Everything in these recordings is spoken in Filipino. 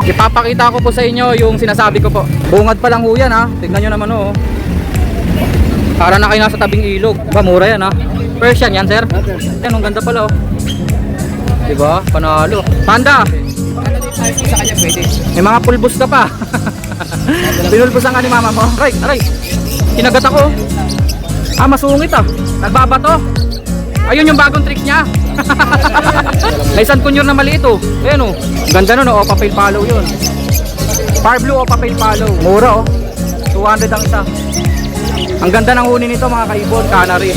Ipapakita ko po sa inyo yung sinasabi ko po. Bungad pa lang ho yan ha. Tignan nyo naman oh. Para na kayo nasa tabing ilog. Ba, mura yan ha. Persian yan sir. Yan, ang ganda pala oh. Diba? Panalo. Panda. Sa kanya pwede. May mga pulbos ka pa. Pinulbusan ka ni mama mo. Aray, aray. Kinagat ako. Ah, masungit ah. Nagbabato. Ayun yung bagong trick niya. May isang kunyor na maliit oh. Ayan oh. Ganda nun oh. Opa Fail Follow yun. Far Blue Opa Fail Follow. Mura oh. 200 ang isa. Ang ganda ng huni nito mga kaibon. Canary.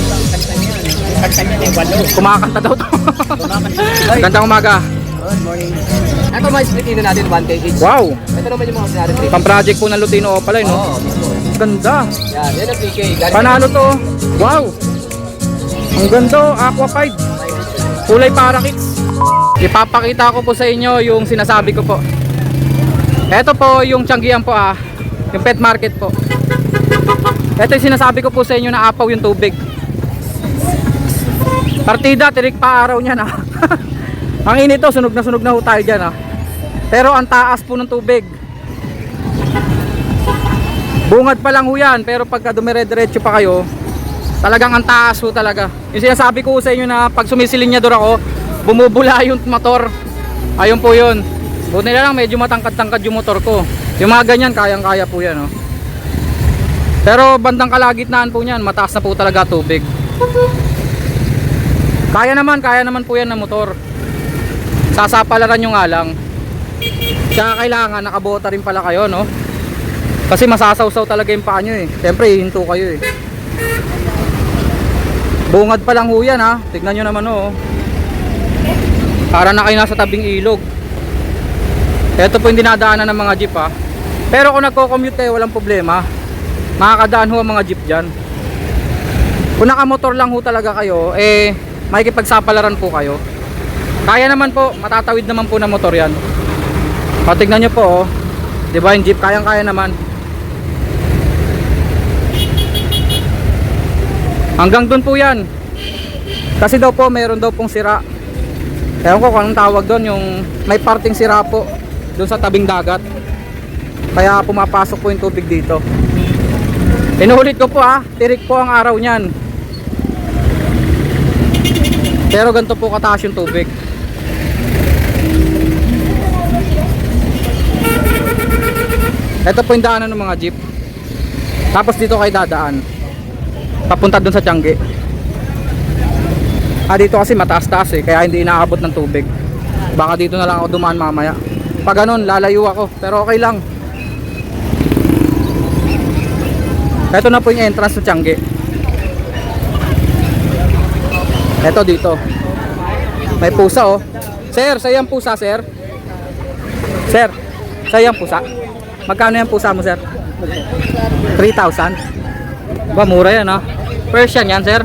Kumakanta daw to. Gandang umaga. Good morning. Ito mga split na natin 1K each. Wow. Ito naman yung mga sinari trip. Pang project po ng Lutino Opal no? Oo, mismo. Ganda. Yan, yan ang 3K. Panalo to. Wow. Ang ganda, Aqua 5. Kulay Parakits. Ipapakita ko po sa inyo yung sinasabi ko po. Ito po yung Tianggian po ah. Yung pet market po. Ito yung sinasabi ko po sa inyo na apaw yung tubig. Partida, tirik pa araw niyan ah. Ang init to, sunog na ho tayo dyan ah. Pero ang taas po ng tubig. Bungad pa lang ho yan. Pero pagka dumire-diretso pa kayo, talagang ang taas ho talaga. Yung sinasabi ko sa inyo na pag sumisilinyador ako, bumubula yung motor. Ayun po yun. Buti na lang medyo matangkad-tangkad yung motor ko. Yung mga ganyan, kayang-kaya po yan oh. Pero bandang kalagitnaan po niyan, mataas na po talaga tubig. Kaya naman po yan ng motor. Sasapalaran nyo nga lang. Kaya kailangan nakabota rin pala kayo no. Kasi masasawsaw talaga yung paa nyo eh. Siyempre hihinto kayo eh. Bungad pa lang ho yan ha. Tignan nyo naman oh. Para na kayo nasa tabing ilog. Ito po yung dinadaanan ng mga jeep ha. Pero kung nagko-commute kayo walang problema. Makakadaan ho ang mga jeep dyan. Kung nakamotor lang ho talaga kayo eh makikipagsapalaran po kayo. Kaya naman po, matatawid naman po na motor yan. Patignan nyo po oh. Diba yung jeep, kayang-kaya naman. Hanggang dun po yan. Kasi daw po, mayroon daw pong sira. Ewan ko kung anong tawag doon, yung may parting sira po doon sa tabing dagat. Kaya pumapasok po yung tubig dito. Inuulit ko po ah, tirik po ang araw niyan. Pero ganito po kataas yung tubig. Ito po yung daanan ng mga jeep. Tapos dito kayo dadaan papunta dun sa Tiangge. Ah, dito kasi mataas-taas eh, kaya hindi inaabot ng tubig. Baka dito na lang ako dumaan mamaya. Pag ganun, lalayo ako. Pero okay lang. Ito na po yung entrance ng Tiangge. Ito dito. May pusa oh. Sir, sayang pusa sir. Sir, sayang pusa. Magkano yung pusa mo sir? 3,000. Ba, mura yan ha. Persian yan sir.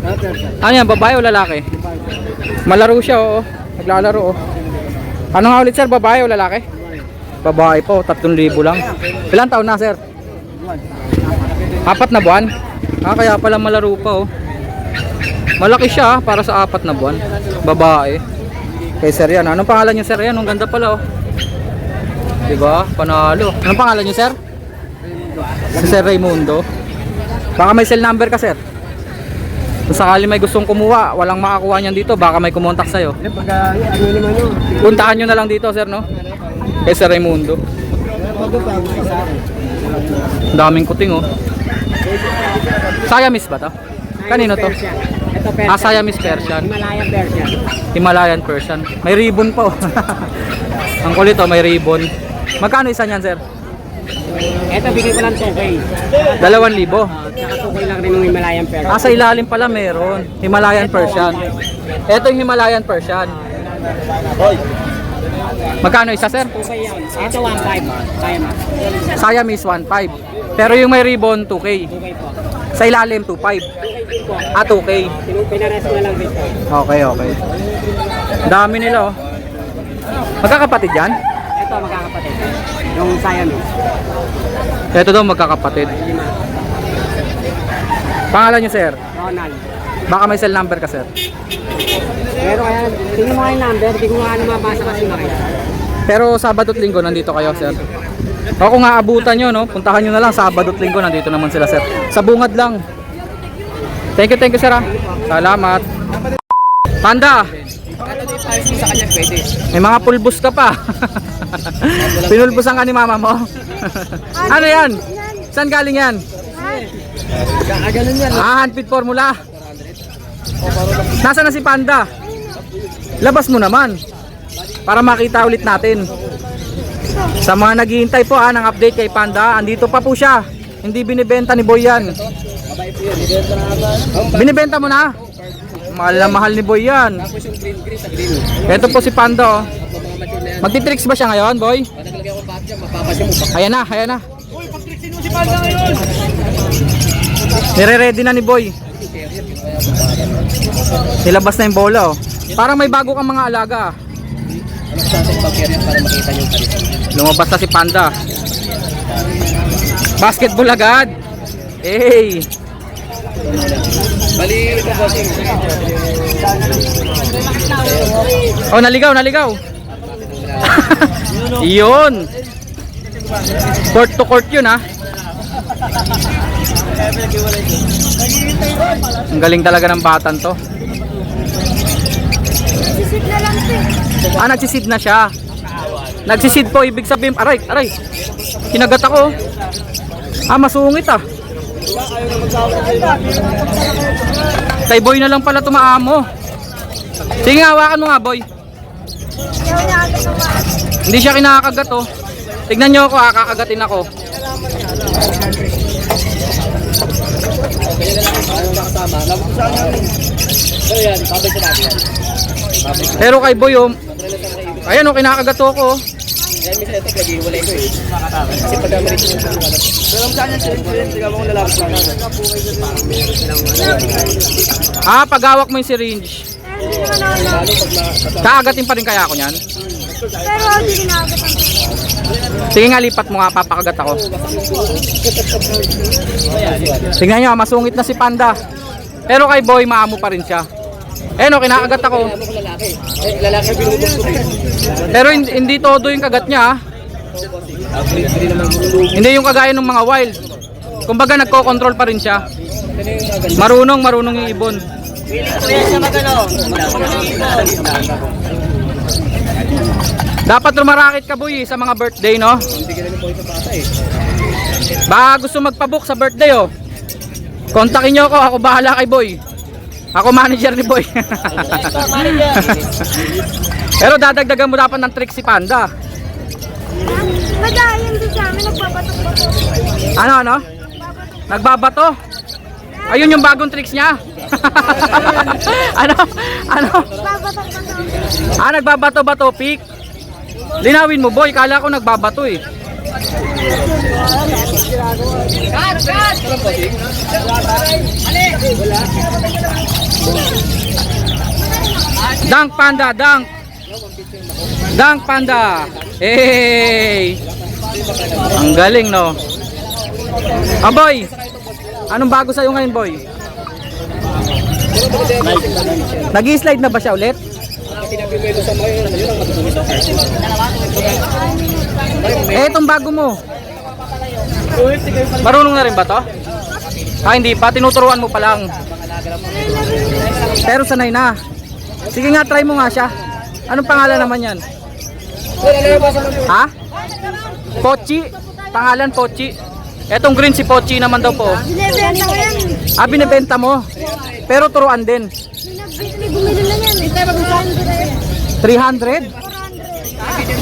Ano yan, babae o lalaki? Malaro siya oh. Naglalaro oh. Ano nga ulit sir, babae o lalaki? Babae po, 3,000 lang. Ilan taon na sir? 4 na buwan? Ah, kaya pala malaro pa oh. Malaki siya para sa 4 na buwan. Babae. Kay sir yan. Anong pangalan niyo sir? Yan, ang ganda pala oh. Diba? Panalo. Anong pangalan niyo sir? Si Sir Raimundo. Baka may cell number ka sir. Kung sakali may gustong kumuha, walang makakuha niyan dito, baka may kumontak sa'yo. Puntahan nyo na lang dito sir no? Kay Sir Raimundo. Daming kuting oh. Siamese ba to? Kanino to? Ah, Siamese Persian. Himalayan Persian. Himalayan Persian. May ribbon pa oh. Ang kulit oh, may ribbon. Magkano isa niyan sir? Ito bigay ko lang 2K. 2,000. Saka 2K lang rin ng Himalayan Persian. Ah, sa ilalim pala meron. Himalayan Persian. Ito yung Himalayan Persian. Magkano isa sir? 2K yan. Ito 1.5. Siamese 1.5. Pero yung may ribbon 2K. 2K po. Sa ilalim 2.5. Ah, 2K. Pinares ko na lang dito. Okay, okay. Dami nila oh. Magkakapatid yan? Ito magkakapatid. Yung Siamese. Ito daw magkakapatid. Pangalan nyo sir? Ronald. Baka may cell number ka sir? Pero kaya, tingnan mo nga yung number, hindi ko nga mabasa kasi makita. Pero Sabado at Linggo nandito kayo, sir. O kung aabutan nyo, no, puntahan nyo na lang Sabado at Linggo, nandito naman sila, sir. Sa bungad lang. Thank you sir. Salamat. Panda, Ito din policy sa kanya pwede. may mga pulbos ka pa. Pinulbusan ka ni mama mo. Ano yan? Saan galing yan? Kakaganon yan. Handpid formula. Nasaan na si Panda? Labas mo naman para makita ulit natin. Sa mga naghihintay po ng update kay Panda, andito pa po siya. Hindi binibenta ni Boy yan. Binibenta mo na? Mahal na mahal ni Boy yan. Tapos yung green sa green. Ito po si Panda, oh. Mga mature na yan. Magtitricks ba siya ngayon, Boy? Pag naglagay ako patch, mapapasya mo pa. Ayan na, ayan na. Nire-ready na ni Boy. Nilabas na yung bola, oh. Parang may bago kang mga alaga. Ano sa ating pag-carry para makita yung palit. Lumabas na si Panda. Basketball agad. Hey. Bali, ito bossing. Oh, naligaw. Yun. Court to court yun, ha. Ang galing talaga ng batan to. Sisid na lang ito. Nagsisid na siya. Nagsisid po, ibig sabihin, aray. Kinagat ako. Masungit, ah. Kay Boy na lang pala tumaamo. Sige, hawakan mo nga, Boy. Ayaw na agad naman. Hindi siya kinakagat, oh. Tignan nyo ako, kakagatin ako. Kaya na lang ano nakasama. Nabukusahan namin. So yan, babay sa natin yan. Pero kay Boy, oh, ayan, oh, kinakagat ako, oh. Kaya minsan ito, nag-iwalay ko eh. Kasi pag naman ito yung wala. Pero saan yan, siya mong lalaki sa natin. Paghawak mo yung syringe. Pero hindi naman ako lang. Kakagatin pa rin kaya ako niyan. Pero hindi ginagawa ko. Sige nga, lipat mo nga, papakagat ako. Tingnan nyo, masungit na si Panda. Pero kay Boy, maamo pa rin siya. No, kinakagat ako. Ano ko lalaki? Eh, lalaki ang binubog ko eh. Pero hindi todo yung kagat niya, ah. Hindi naman bulubog. Hindi yung kagaya ng mga wild. Kumbaga nagko-control pa rin siya. Marunong yung ibon. Dapat rumarakit ka, Boy, sa mga birthday, no? Hindi ka naman po ito bata eh. Baka gusto magpabook sa birthday, oh. Kontakin nyo ako bahala kay Boy. Ako manager ni Boy. Pero dadagdagan mo dapat ng trick si Panda. Madayan din sa amin, nagbabatok-batok. Ano? Nagbabato? Ayun yung bagong tricks niya. Ano? Nagbabatok na daw. Nagbabato-bato, pick. Linawin mo, Boy. Kala ko nagbabato, eh. Dunk Panda, dunk. Dunk Panda. Hey! Ang galing, no? Boy. Anong bago sa'yo ngayon, Boy? Nag-i-slide na ba siya ulit? Pinapimelo sa mga yun ang matutumi sa party. Itong bago mo. Marunong na rin ba to? Hindi pa. Tinuturuan mo pa lang. Pero sanay na. Sige nga, try mo nga siya. Anong pangalan naman yan? Ha? Pochi? Pangalan Pochi? Etong green si Pochi naman daw po. Binibenta ko yan. Binibenta mo. Pero turuan din. May bumili na yan. Ito, mag-usahan ko na yan. 300?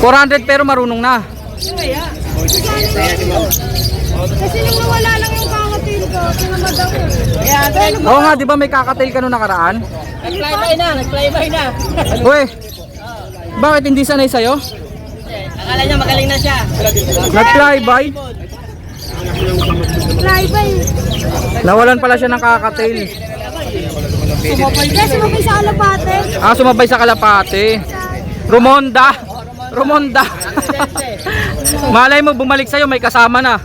400 pero marunong na. Kasi nung nawala lang yung kakatil ko, tinamad ako. Oo nga, di ba may kakatail ka nung nakaraan? Nag-fly-by na. Uy, bakit hindi sanay sa'yo? Akala niya magaling na siya. Nag-flyby? Fly-by. Nawalan pala siya ng kakatail. Kasi sumabay sa alapate. Sumabay sa kalapate. Rumonda. Malay mo, bumalik sa'yo, may kasama na.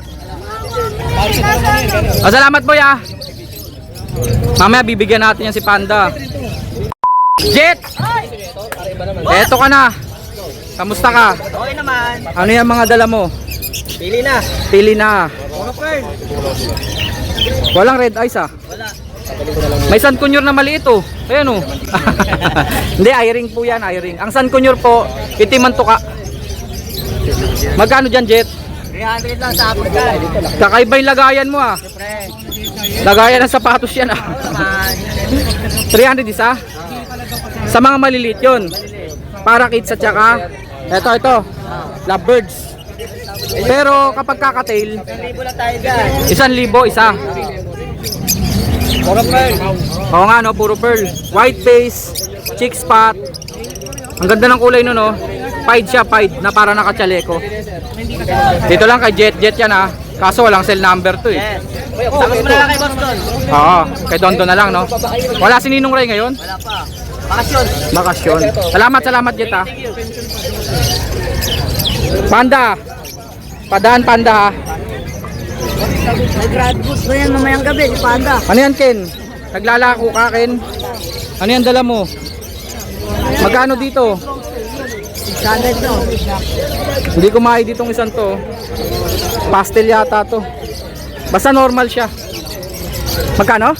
Salamat, Boy, ah. Mamaya bibigyan natin yan si Panda. Jet! Eto ka na. Kamusta ka? Okay naman. Ano yung mga dala mo? Pili na. Pili na. Puro pearl. Walang red eyes ah. Wala. May San Kunyor na maliit oh. Ayan oh. Hindi, eye-ring po yan, eye-ring. Ang San Kunyor po, itim ang tuka. Magkano dyan, Jet? 300 lang sa Africa. Kakaiba yung lagayan mo ah. Siyempre. Lagayan ng sapatos yan ah. Naman. 300 isa? Sa mga maliliit yun. Para kids at saka ito, lovebirds. Pero kapag kakatail, 1,000 lang tayo dyan. 1,000 isa. Puro pearl. Oo nga no, puro pearl. White base, chick spot. Ang ganda ng kulay no no. Pied siya, pied na para nakachaleko. Dito lang kay Jet yan ah. Kaso walang cell number to eh. Yes. Tapos mo na lang kay Boston. Oo, kay Dondo na lang no. Wala si Ninong Ray ngayon. Wala pa. Bakasyon. Bakasyon. Salamat Jet ah. Panda. Padaan panda ha. Nag-grad boost ba yan mamayang gabi, si Panda? Ano yan Ken? Naglalako ka Ken? Ano yan dala mo? Magkano dito? 600 no? Hindi ko makay ditong isang to. Pastel yata to. Basta normal siya. Magkano?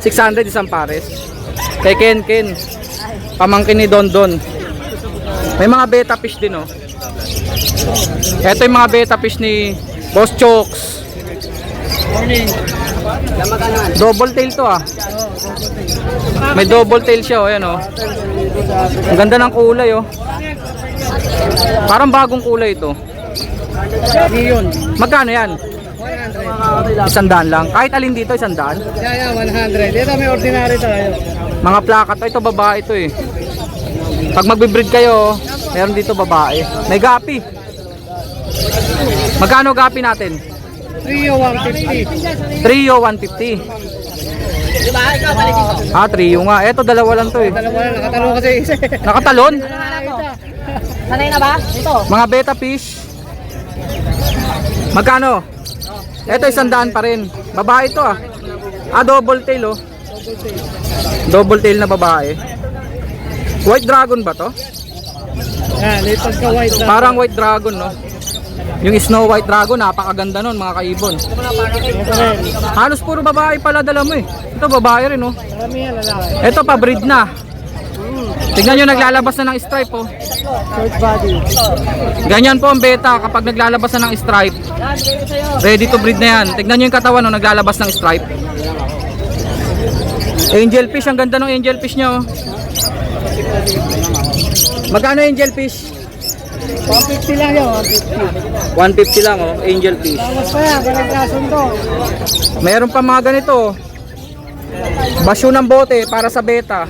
600 isang pares. Kay Ken. Pamangkin ni Don. May mga beta fish din oh. Ito yung mga beta fish ni Boss Chokes. Double tail to ah. May double tail siya oh, ayan oh. Ang ganda ng kulay oh. Parang bagong kulay ito. Magkano yan? 100 lang. Kahit alin dito 100. Yeah, 100. Dito may ordinary tayo. Mga plaka to, ito babae to eh. Pag magbe-breed kayo, meron dito babae. May gapi. Magkano gapi natin? Trio 150. Trio 150. Diba? Ikaw, balik ito. Ah, trio nga. Eto dalawa lang to eh. Dalawa na, nakatalo kasi isa. Nakatalon? Sanay na ba? Ito. Mga beta fish. Magkano? Eto 100 pa rin. Babae to ah. Ah, double tail oh. Double tail na babae. White dragon ba to? Yan, latest ka white. Parang white dragon no. Yung Snow White Dragon, napakaganda nun mga kaibon. Halos puro babae pala dala mo eh. Ito babae rin oh. Marami yan, lalaki. Ito pa breed na. Tignan nyo naglalabas na ng stripe oh. Short body. Ganyan po ang beta kapag naglalabas na ng stripe. Ready to breed na yan. Tignan nyo yung katawan oh, naglalabas ng stripe. Angel fish, ang ganda ng angel fish nya oh. Magkano angel fish? 150 lang yun, 150. 150 lang oh, angel fish. Tapos pa yan, walang klasong to. Meron pa mga ganito. Basyo ng bote para sa beta.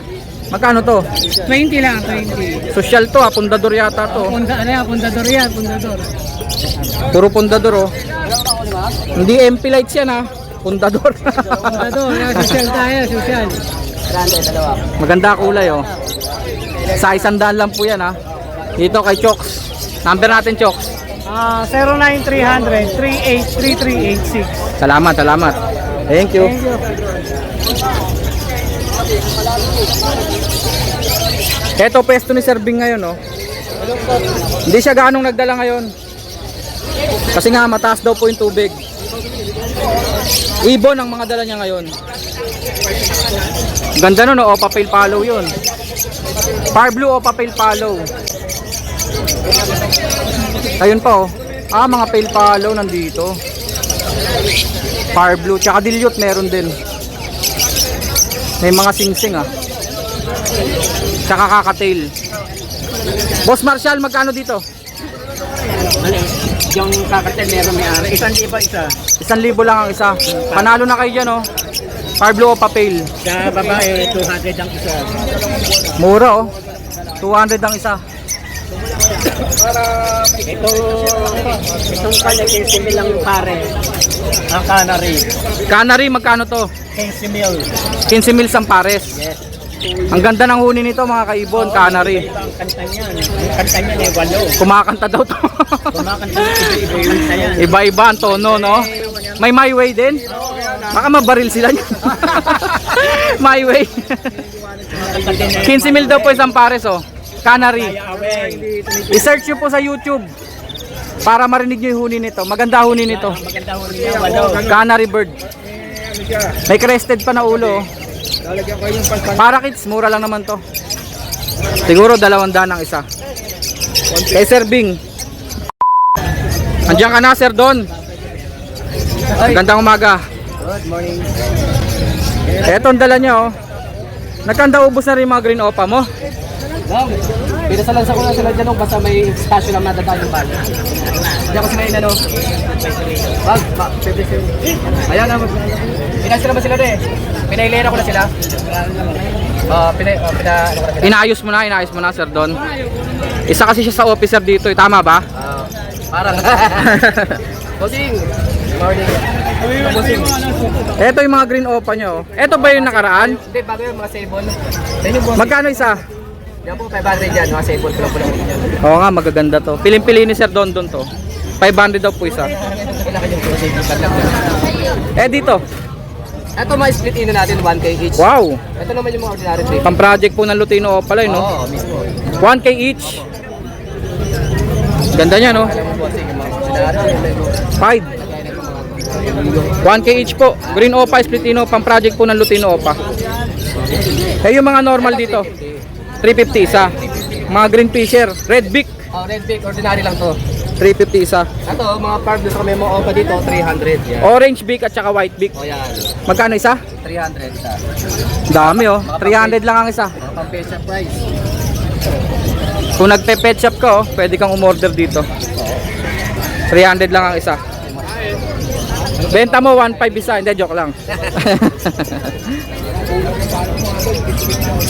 Magkano to? 20 lang, 20. Social to ah, pundador yata to. Ano yan, pundador yan, pundador. Puro pundador oh. Hindi MP lights yan ah. Pundador. Pundador, yan, social tayo, social. Maganda kulay oh. Sa 100 lang po yan ah. Dito kay Chokes. Number natin Chokes. 09300 383386. Salamat. Thank you. Thank you. Ito pesto ni Sir Bing ngayon oh. Hindi siya ganong nagdala ngayon. Kasi nga mataas daw po yung tubig. Ibon ang mga dala niya ngayon. Ganda nun oh, Opa Pale Follow yun. Far Blue Opa Pale Follow. Ayun pa oh. Ah, mga pale follow nandito. Far Blue, tsaka dilute meron din. May mga singsing ah. Tsaka kakatail. Boss Marshall, magkano dito? Yung kakatel meron may ari. Isang liba isa. 1,000 lang ang isa. Panalo na kayo dyan oh. Far Blue Opa Pale. Sa babae, 200 ang isa. Mura oh. 200 ang isa. Itong pala 15 mil lang pare. Ang canary. Canary, magkano to? 15 mil. 15 mil sang pares. Yes. Ang ganda ng huni nito mga kaibon, canary. Ang kanta niyan. Ang kanta niyan eh, walo. Kumakanta daw to. Kumakanta niyan, iba-iba yung kanta yan. Iba-iba ang tono, no? May my way din? Baka mabaril sila niyan. My way. 15 mil daw po isang pares, oh. Canary. I-search nyo po sa YouTube para marinig nyo yung huni nito. Maganda huni nito. Maganda ho niya, walo. Canary bird. May crested pa na ulo. Oh. Lalagyan ko yung pagpang. Para kids, mura lang naman to. Siguro 200 ang isa. Kay Sir Bing. Andiyan ka na, Sir Don. Magandang umaga. Good morning. Eto ang dala niya, oh. Nagkanda ubos na rin yung mga green opa mo. Pinasalansa ko na sila dyan nung basta may espasyo lang nadadaan yung bala. Hindi ako sila inano. Ayan na. Pinasila naman sila doon eh. Pinailera ko na sila. Inayos mo na, Sir Don. Isa kasi siya sa officer dito, eh. Tama ba? Parang. Bossing. Morning. Bossing. Eto yung mga green opa nyo. Eto ba yung nakaraan? Hindi, bago yung mga sable. Yan yung bossing. Magkano isa? Yan po, 500 dyan. Mga sable, pula-pula ko dyan. Oo nga, magaganda to. Piling-pili ni Sir Don to. 500 daw po isa. Kailangan yung bossing. Eh dito. Ito mga split in natin, 1K each. Wow. Ito naman yung mga ordinary trip. Pang project po ng Lutino Opalay, no? Oo, mismo. 1K each. Ganda niya, no? Alam mo bossing, yung mga ordinary. 5. 1K each po. Green Opa, Splitino, pang project po ng Lutino Opa. Eh yung mga normal dito. 350 isa. Mga green fisher, red beak. Oh, red beak, ordinary lang to. 350 isa. Ito, mga park doon sa may mga opa dito, 300. Yan. Orange beak at saka white beak. O yan, Magkano isa? 300 sa. Dami, oh. 300 lang ang isa. Mga pang-pesa price. Kung nagpe-pet shop ka, oh, pwede kang umorder dito. 300 lang ang isa. Benta mo 1.5 isa, hindi, joke lang.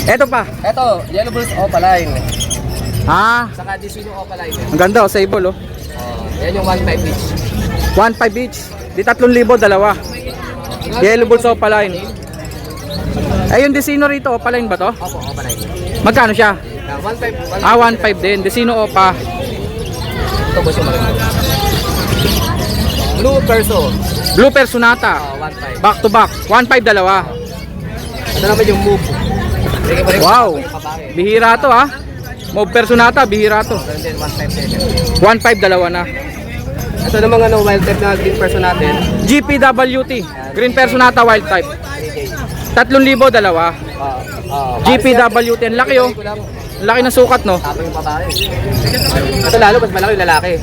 Eto pa. Ito, Yellow Bulls Opaline. Ah, Saka Disino Opaline. ang ganda, oh, sable, oh. Yan yung 1.5 each. 1.5 each. Di 3,000 dalawa. Yellow Bulls Opaline. Eh yung Desino rito, Opaline ba to? Opo, Opaline. Magkano siya? 1.5. Ah, 1.5 din. Desino Opa. Ito boss yung maganda. Blue Perso. Blue Personata. 1.5. Back to back. 1.5 dalawa. Ito naman yung Move. Sige pa rin. Wow. Babae. Bihira to, ha. Move Personata, bihira to. Ganun din, 1.5 din. 1.5 dalawa na. Ito naman ano, wild type na green person natin. GPWT. Green Personata Wild Type. 3K. 3,000 dalawa. GPWT. Ang laki, oh. Ang laki ng sukat, no? Tapos yung babae. Ito lalo, mas malaki yung lalaki.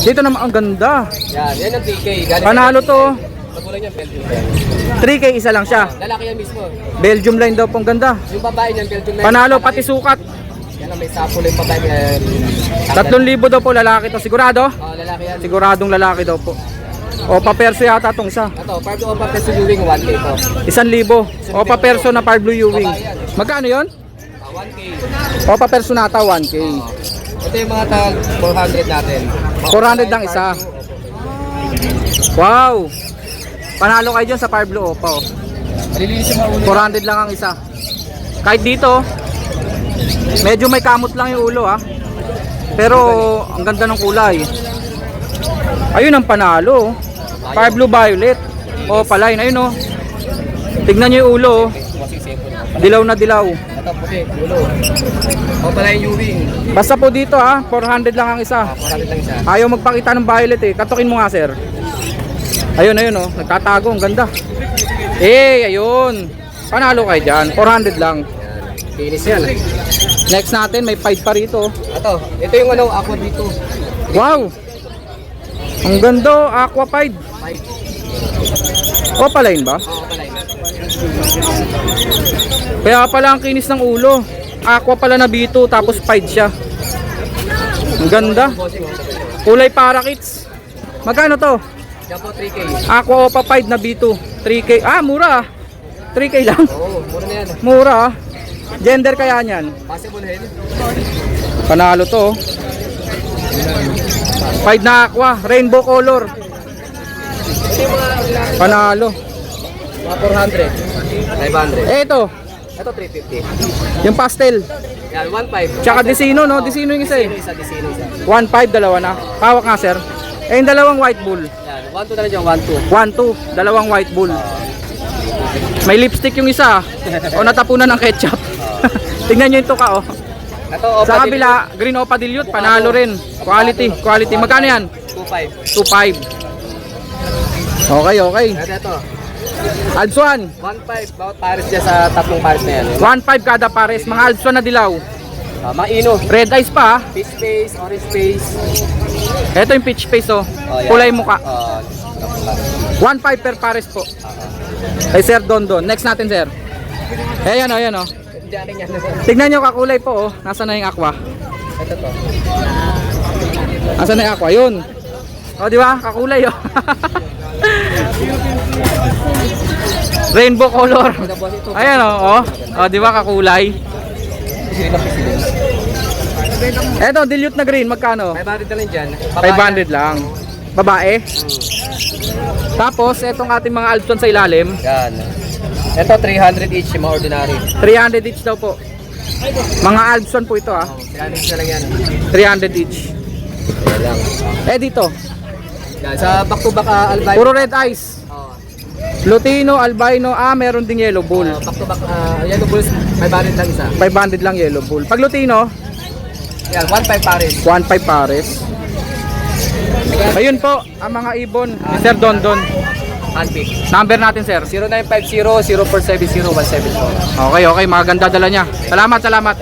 Dito naman, ang ganda. Yan ang 3K. Galing Panalo to. Magulang niya, Belgium. 3K isa lang siya. Lalaki yan mismo. Belgium line daw pong ganda. Yung babae niyan, Belgium na. Panalo pati sukat. Yan ang may sapul yung babae niya. 3,000 daw po lalaki to. Sigurado? Lalaki yan. Siguradong lalaki daw po. O paperso yata tong isa. Ito, Pardo Opa Peso Ewing, 1K to. 1,000. O paperso na par blue Ewing. Magkano yon? 1K. O paperso nata 1K. Ito yung mga tag 400 natin. 400 lang isa. Wow. Panalo kayo dyan sa par blue Opa. Oh. Malilinis yung mga ulo. 400 lang ang isa. Kahit dito, medyo may kamot lang yung ulo, ha. Pero ang ganda ng kulay. Ayun ang panalo. Par blue violet. O paline, ayun, oh. Tignan nyo yung ulo, oh. Dilaw na dilaw. Ito puti, ulo. O pala yung Ewing. Basta po dito, ha, 400 lang ang isa. 400 lang isa. Ayaw magpakita ng violet, eh. Katukin mo nga, sir. Ayun, oh. Nagtatago, ang ganda. Eh, ayun. Panalo kayo dyan. 400 lang. Kinis yan. Next natin, may 5 pa rito. Ito yung ano, aqua dito. Wow! Ang ganda, oh. Aqua Pied. 5. O paline ba? O pala yun. Kaya pala ang kinis ng ulo. Aqua pala na B2 tapos pied siya. Ang ganda. Kulay parakits. Magkano to? Yan po 3K. Aqua Opa Pied na B2. 3K. Ah, mura. 3K lang. Oo, mura na yan. Mura. Gender kaya niyan? Possible head. Panalo to. Pied na aqua. Rainbow color. Ito yung mga Panalo. mga 400. 500. Eh ito. Ito 350. Yung pastel. Yan, 1.5. Tsaka Desino, no? Desino yung isa eh. Desino isa. 1.5 dalawa na. Hawak nga, sir. Eh yung dalawang white bull. Yan, 1.2 na lang dyan, 1.2. 1-2, dalawang white bull. May lipstick yung isa. O natapunan ng ketchup. Tingnan nyo yung tuka, oh. Ito, Opa Sa kabila, green Opa Dilute, panalo rin. Quality, quality. Magkano yan? 2.5. 2.5. Okay, okay. Ito. Alpsuan, 1.5. Bawat pares niya sa tatlong pares na yan. 1.5 kada pares. Mga Alpsuan na dilaw. Maino. Red eyes pa, ah. Peach face, orange face. Ito yung peach face, oh. Yan. Kulay muka. 1.5 per pares po. Kay Sir Dondon. Next natin, sir. Ayan, oh, ayan, oh. Tignan nyo kakulay po, oh. Nasaan na yung aqua? Ito to. Nasaan na yung aqua? Yun. O, di ba? Kakulay, oh. Rainbow color. Ayan, oh. O, di ba? Kakulay. Eto, dilute na green. Magkano? 500 na rin dyan. 500 lang. Babae. Tapos, etong ating mga Alpson sa ilalim. Yan. Ito 300 each yung mga ordinary. 300 each daw po. Mga Alpson po ito, ah. 300 na lang yan. 300 each. Yan lang. Eh, dito. Yan. Sa back to back albino. Puro red eyes. Lutino, albino, meron ding yellow bull. Back to back yellow bulls 500 lang isa. 500 lang yellow bull. Pag Lutino, Yan, 1.5 pares. 1.5 pares. Ayun po, ang mga ibon ni Sir Dondon. Handpick. Number natin, sir. 0950-0470-174. Okay, okay. Maganda dala niya. Salamat, salamat.